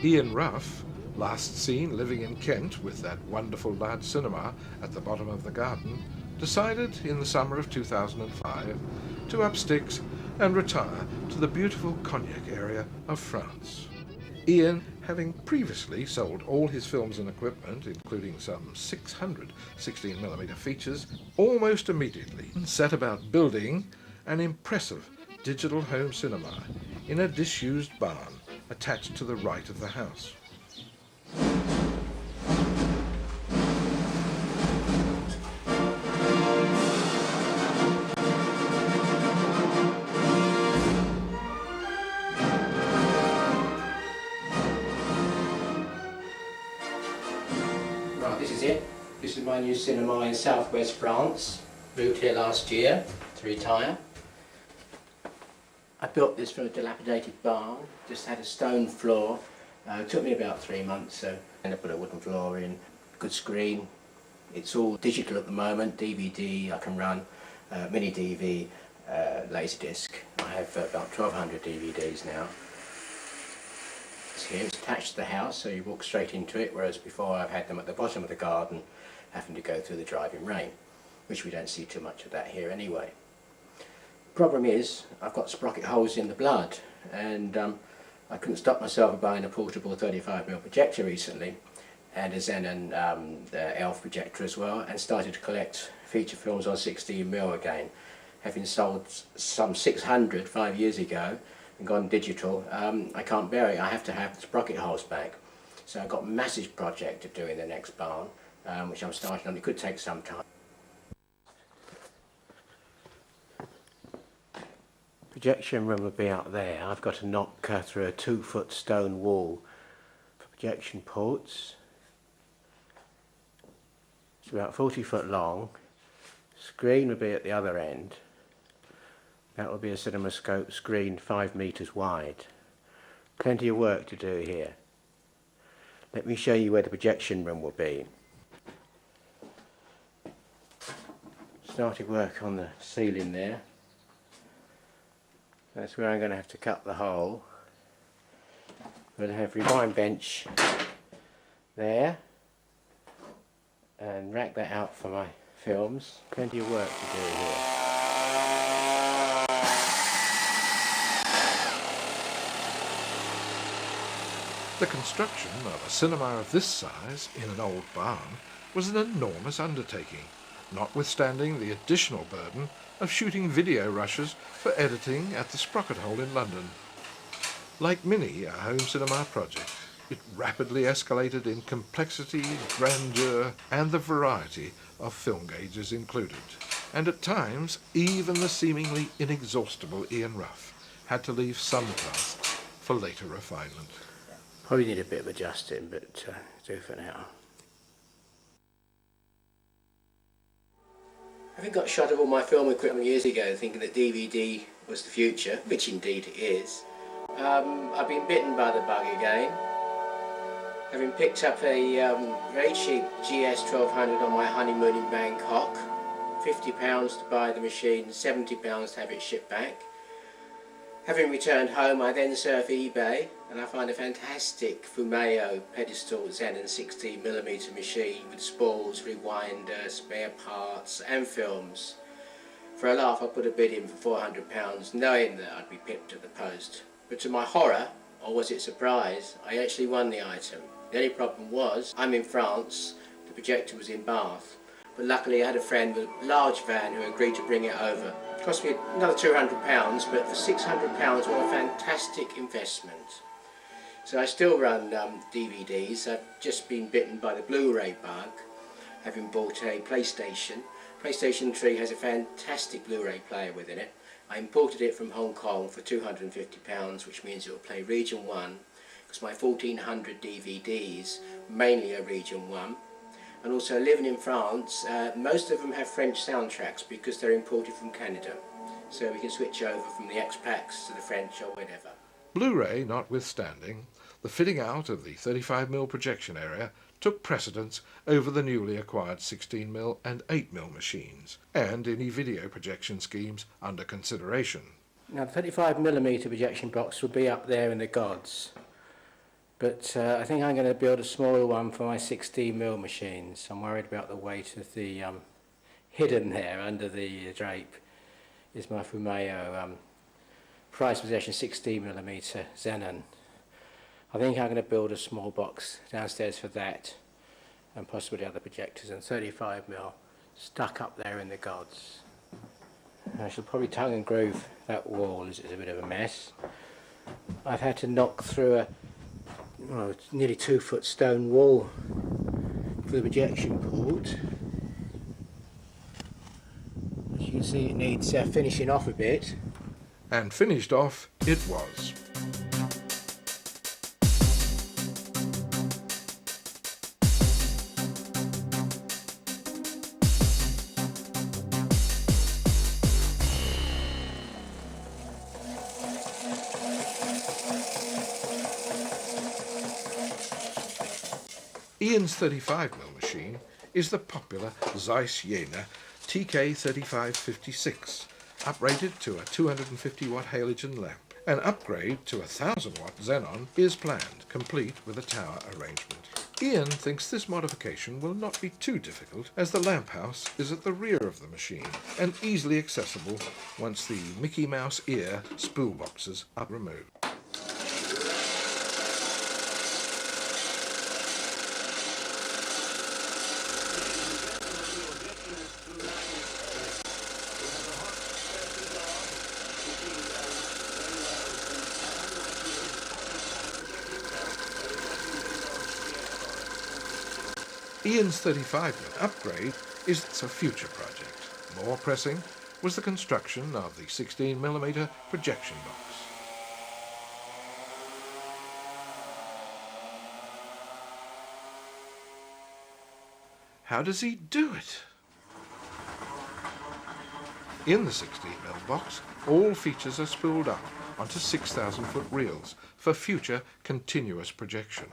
Ian Ruff, last seen living in Kent with that wonderful large cinema at the bottom of the garden, decided in the summer of 2005 to up sticks and retire to the beautiful Cognac area of France. Ian, having previously sold all his films and equipment, including some 600 16mm features, almost immediately set about building an impressive digital home cinema in a disused barn attached to the right of the house. Right, this is it. This is my new cinema in southwest France. Moved here last year to retire. I built this from a dilapidated barn, just had a stone floor. It took me about 3 months, so I put a wooden floor in, good screen. It's all digital at the moment, DVD I can run, mini DV, Laserdisc. I have about 1,200 DVDs now. It's here, it's attached to the house, so you walk straight into it, whereas before I've had them at the bottom of the garden, having to go through the driving rain, which we don't see too much of that here anyway. Problem is, I've got sprocket holes in the blood, and I couldn't stop myself from buying a portable 35mm projector recently, and a Xenon ELF projector as well, and started to collect feature films on 16mm again. Having sold some 600 5 years ago and gone digital, I can't bear it. I have to have the sprocket holes back. So I've got a massive project to do in the next barn, which I'm starting on. It could take some time. Projection room will be out there. I've got to knock through a 2-foot stone wall for projection ports. It's about 40 foot long. Screen will be at the other end. That will be a CinemaScope screen 5 meters wide. Plenty of work to do here. Let me show you where the projection room will be. Started work on the ceiling there. That's where I'm going to have to cut the hole. I'm going to have a rewind bench there and rack that out for my films. Plenty of work to do here. The construction of a cinema of this size in an old barn was an enormous undertaking, notwithstanding the additional burden of shooting video rushes for editing at the Sprocket Hole in London. Like many a home cinema project, it rapidly escalated in complexity, grandeur, and the variety of film gauges included. And at times, even the seemingly inexhaustible Ian Ruff had to leave some tasks for later refinement. Probably need a bit of adjusting, but do for now. Having got shot of all my film equipment years ago, thinking that DVD was the future, which indeed it is, I've been bitten by the bug again. Having picked up a very cheap GS 1200 on my honeymoon in Bangkok, £50 to buy the machine, £70 to have it shipped back. Having returned home, I then surf eBay and I find a fantastic Fumeo pedestal Xenon 16mm machine with spools, rewinder, spare parts and films. For a laugh I put a bid in for £400 knowing that I'd be pipped at the post. But to my horror, or was it surprise, I actually won the item. The only problem was, I'm in France, the projector was in Bath, but luckily I had a friend with a large van who agreed to bring it over. It cost me another £200, but for £600 what a fantastic investment. So I still run DVDs. I've just been bitten by the Blu-ray bug, having bought a PlayStation. PlayStation 3 has a fantastic Blu-ray player within it. I imported it from Hong Kong for £250, which means it will play Region 1, because my 1400 DVDs mainly are Region 1. And also living in France, most of them have French soundtracks because they're imported from Canada. So we can switch over from the expats to the French or whatever. Blu-ray notwithstanding, the fitting out of the 35mm projection area took precedence over the newly acquired 16mm and 8mm machines, and any video projection schemes under consideration. Now the 35mm projection box will be up there in the gods. But I think I'm going to build a smaller one for my 16mm machines. I'm worried about the weight of the hidden there under the drape is my Fumeo prize possession 16mm Xenon. I think I'm going to build a small box downstairs for that, and possibly other projectors, and 35mm stuck up there in the gods. I shall probably tongue and groove that wall as it's a bit of a mess. I've had to knock through a nearly 2-foot stone wall for the projection port. As you can see, it needs finishing off a bit. And finished off it was. Ian's 35mm machine is the popular Zeiss Jena TK3556, uprated to a 250 watt halogen lamp. An upgrade to a 1000 watt xenon is planned, complete with a tower arrangement. Ian thinks this modification will not be too difficult, as the lamp house is at the rear of the machine and easily accessible once the Mickey Mouse ear spool boxes are removed. Ian's 35mm upgrade is a future project. More pressing was the construction of the 16mm projection box. How does he do it? In the 16mm box, all features are spooled up onto 6,000 foot reels for future continuous projection.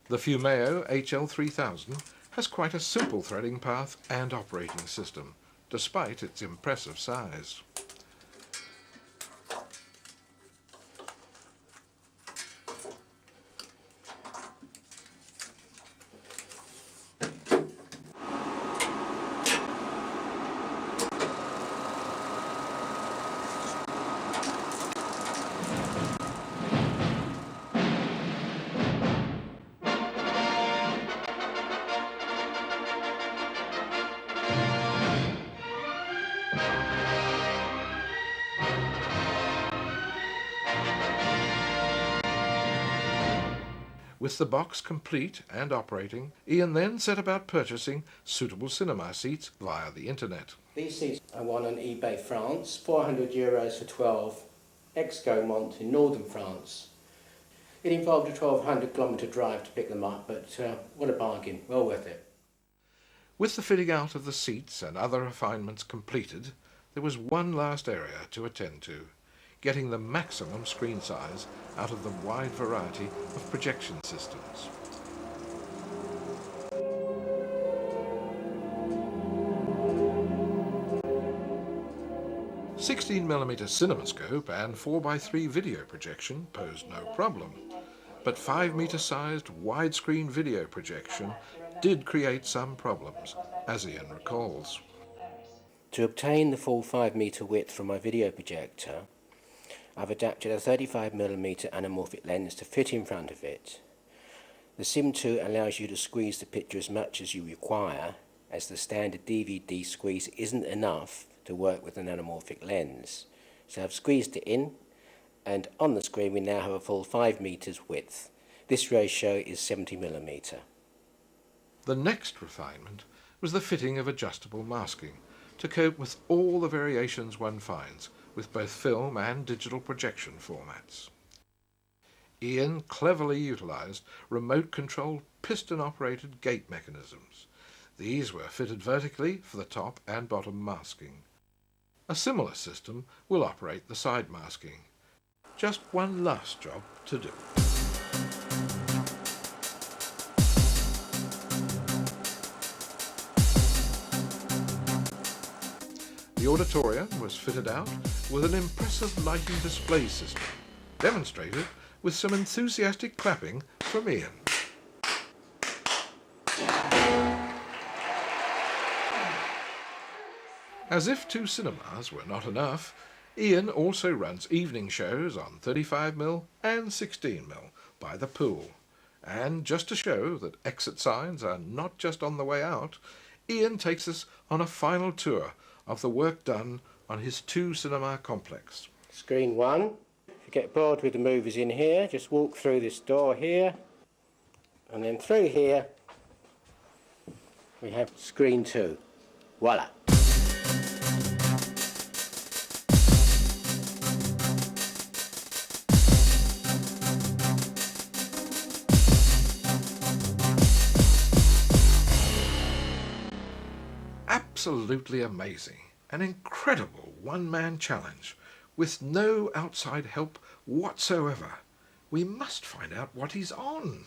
The Fumeo HL3000 has quite a simple threading path and operating system, despite its impressive size. With the box complete and operating, Ian then set about purchasing suitable cinema seats via the internet. These seats I won on eBay France, €400 for 12, ex-Gaumont in northern France. It involved a 1,200 kilometre drive to pick them up, but what a bargain, well worth it. With the fitting out of the seats and other refinements completed, there was one last area to attend to: getting the maximum screen size out of the wide variety of projection systems. – 16mm cinemascope and 4x3 video projection posed no problem, but 5-metre sized widescreen video projection did create some problems, as Ian recalls. To obtain the full 5-metre width from my video projector, I've adapted a 35mm anamorphic lens to fit in front of it. The Sim2 allows you to squeeze the picture as much as you require, as the standard DVD squeeze isn't enough to work with an anamorphic lens. So I've squeezed it in, and on the screen we now have a full 5 meters width. This ratio is 70mm. The next refinement was the fitting of adjustable masking to cope with all the variations one finds with both film and digital projection formats. Ian cleverly utilised remote-controlled piston-operated gate mechanisms. These were fitted vertically for the top and bottom masking. A similar system will operate the side masking. Just one last job to do. The auditorium was fitted out with an impressive lighting display system, demonstrated with some enthusiastic clapping from Ian. As if 2 cinemas were not enough, Ian also runs evening shows on 35mm and 16mm by the pool. And just to show that exit signs are not just on the way out, Ian takes us on a final tour of the work done on his 2-cinema complex. Screen 1. If you get bored with the movies in here, just walk through this door here, and then through here we have screen 2. Voila! Absolutely amazing. An incredible one-man challenge with no outside help whatsoever. We must find out what he's on.